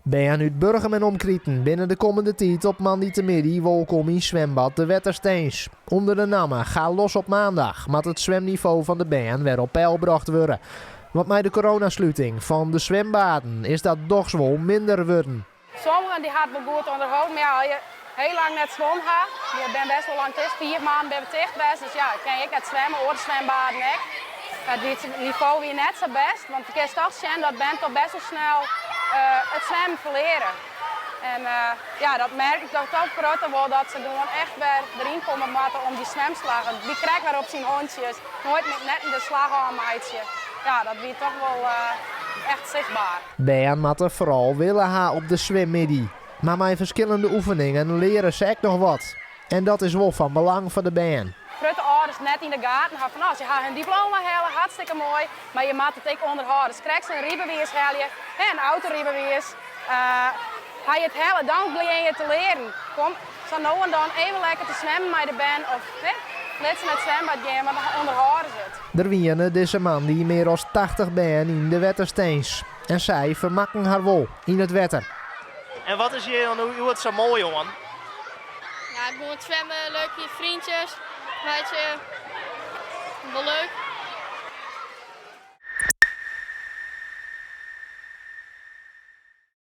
Ben uit Burgum en omkrieten binnen de komende tijd op maandagmiddag welkom in zwembad de Wettersteens. Onder de namen Ga los op maandag moet het zwemniveau van de baan weer op peil gebracht worden. Want met de coronasluiting van de zwembaden is dat toch wel minder worden. Sommigen die hadden me goed onderhouden, maar ja, als je heel lang net zwommen had, je bent best wel lang tussen, 4 maanden ben je dicht best, dus ja, kan ik het zwemmen, oor zwembaden ook. Het niveau weer net zo best, want je kan toch zien dat bent toch best wel snel het zwemmen verleren. En ja, dat merk ik toch ook groter wordt dat ze gewoon echt weer erin komen moeten om die zwemslagen. Die krijgt weer op zijn hondjes, nooit met net in de slag aan meidje. Ja, dat wordt toch wel echt zichtbaar. Ben moeten vooral willen ha op de zwemmiddag. Maar met verschillende oefeningen leren ze echt nog wat. En dat is wel van belang voor de baan. Grote ouders net in de gaten gaan van als je gaat hun diploma halen, hartstikke mooi, maar je moet het ook onderhouden. Dus krijg ze een riebeweers halen en een autoriebeweers. Ga je het halen, dan begin je te leren. Kom, zo nou en dan even lekker te zwemmen met de band of flitsen het zwembad gaan, maar dan onderhouden ze het. Er wienen deze man die meer dan 80 ben in de Wettersteens. En zij vermakken haar wel in het wetter. En wat is hier dan hoe het zo mooi, jongen? Ja, ik moet zwemmen, leuk met vriendjes, weet je, wel leuk.